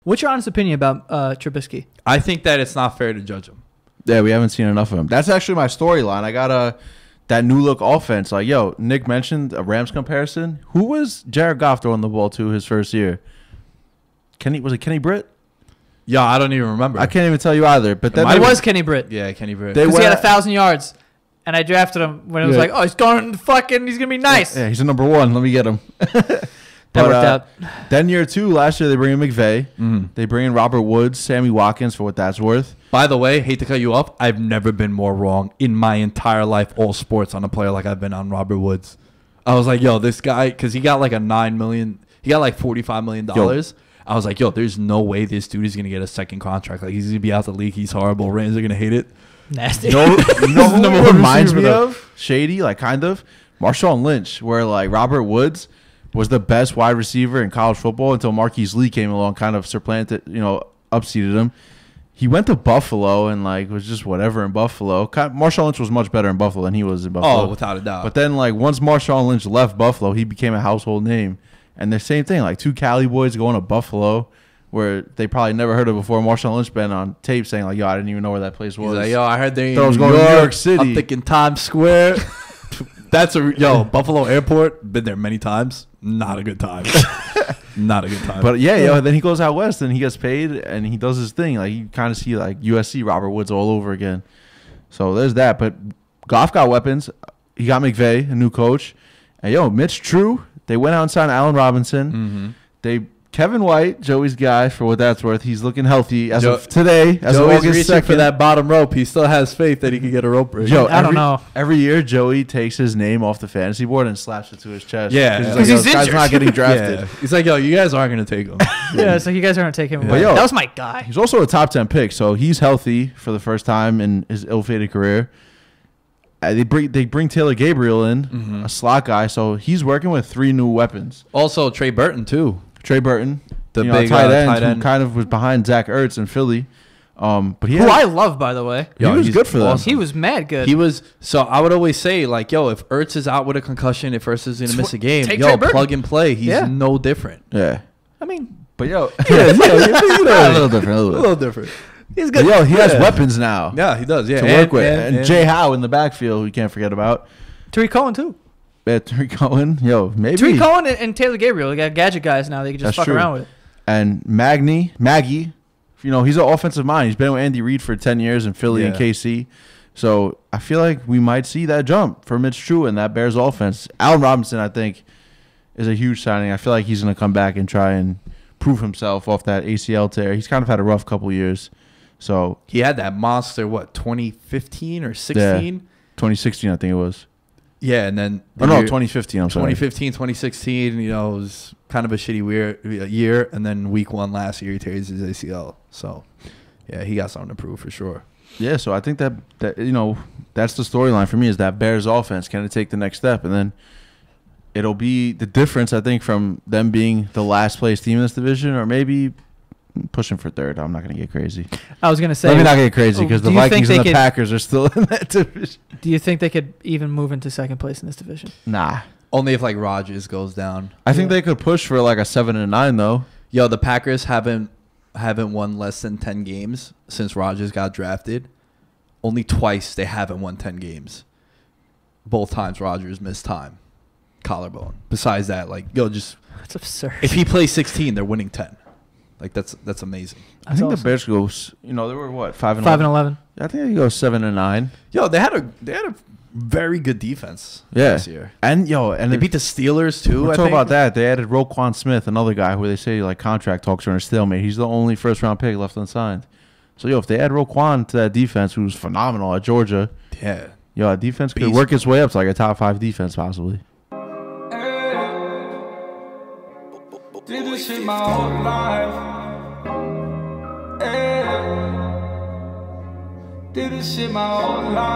What's your honest opinion about Trubisky? I think that it's not fair to judge him. Yeah, we haven't seen enough of him. That's actually my storyline. I got that new look offense. Like, yo, Nick mentioned a Rams comparison. Who was Jared Goff throwing the ball to his first year? Was it Kenny Britt? Yeah, I don't even remember. I can't even tell you either. But then It was Kenny Britt. Yeah, Kenny Britt. Because he had 1,000 yards. And I drafted him when it was like, oh, he's going he's going to be nice. Yeah, he's a number 1. Let me get him. That worked out. Then year 2, last year, they bring in McVay. They bring in Robert Woods, Sammy Watkins, for what that's worth. By the way, hate to cut you off, I've never been more wrong in my entire life, all sports, on a player like I've been on Robert Woods. I was like, yo, this guy, because he got like a $9 million, he got like $45 million. I was like, yo, there's no way this dude is going to get a second contract. Like, he's going to be out the league. He's horrible. Rams are going to hate it. Nasty. You know who reminds me of? Shady, like, kind of? Marshawn Lynch, where, like, Robert Woods was the best wide receiver in college football until Marquise Lee came along, kind of supplanted, upseated him. He went to Buffalo and, like, was just whatever in Buffalo. Marshawn Lynch was much better in Buffalo than he was in Buffalo. Oh, without a doubt. But then, like, once Marshawn Lynch left Buffalo, he became a household name. And the same thing, like, 2 Cali boys going to Buffalo, where they probably never heard of before. Marshawn Lynch been on tape saying, like, yo, I didn't even know where that place was. He's like, yo, I heard they was going to New York City. I'm thinking Times Square. Buffalo Airport. Been there many times. Not a good time. Not a good time. But yeah, then he goes out west and he gets paid and he does his thing. Like, you kind of see like USC Robert Woods all over again. So there's that. But Goff got weapons. He got McVay, a new coach. And Mitch True. They went out and signed Allen Robinson. Kevin White, Joey's guy, for what that's worth. He's looking healthy as of today. As Joey's of August reaching 2nd. for that bottom rope. He still has faith that he can get a rope break. I don't know. Every year, Joey takes his name off the fantasy board and slaps it to his chest. Yeah. Because he's this guy's injured. not getting drafted. Yeah. He's like, yo, you guys aren't going to take him. Yeah, it's like you guys are going to take him away. But, That was my guy. He's also a top 10 pick, so he's healthy for the first time in his ill-fated career. They bring Taylor Gabriel in, a slot guy, so he's working with 3 new weapons. Also, Trey Burton, too. Trey Burton, The big big tight tight end end. who kind of was behind Zach Ertz in Philly. But Who I love, by the way. he was good for them. awesome. He was mad good. He was. So I would always say, like, yo, if Ertz is out with a concussion, if Ertz is going to miss a game, take Trey yo, Burton. plug and play. He's no different. Yeah. I mean, But, a little different. A little different. he's But, good. he has weapons now Yeah, he does. Yeah, to work with. And Jay Howe in the backfield, who you can't forget about. Tariq Cohen, too. Tariq Cohen, maybe. Tariq Cohen and Taylor Gabriel. They got gadget guys now. They can just That's fuck true. around with it. And Maggie, he's an offensive mind. He's been with Andy Reid for 10 years in Philly and KC. So I feel like we might see that jump for Mitch True and that Bears offense. Allen Robinson, I think, is a huge signing. I feel like he's going to come back and try and prove himself off that ACL tear. He's kind of had a rough couple years. So he had that monster, 2015 or 16? Yeah, 2016, I think it was. Yeah, and then 2015. I'm sorry. 2015, 2016. It was kind of a shitty year, and then week 1 last year he tears his ACL. So, yeah, he got something to prove for sure. Yeah, so I think that that's the storyline for me is that Bears offense can it take the next step, and then it'll be the difference I think from them being the last place team in this division, or maybe pushing for 3rd. I'm not going to get crazy. I was going to say. Let me not get crazy because the do you think Vikings they and the could- Packers are still in that division. Do you think they could even move into 2nd place in this division? Nah. Only if, like, Rodgers goes down. I think they could push for like a 7-9 though. Yo, the Packers haven't won less than 10 games since Rodgers got drafted. Only twice they haven't won 10 games. Both times Rodgers missed time. Collarbone. Besides that, like, yo, just That's absurd. if he plays 16, they're winning 10. Like, that's amazing. I think awesome. the Bears goes. They were what 5-11. 5-11. I think they go 7-9. Yo, they had a very good defense this year. And They beat the Steelers too. We're I talking think. about that. They added Roquan Smith, another guy who they say like contract talks are in a stalemate. He's the only 1st-round pick left unsigned. So if they add Roquan to that defense, who's phenomenal at Georgia, Yeah. that defense could Beast. work its way up to like a top 5 defense possibly. Did this shit my whole life. Did this shit my whole life.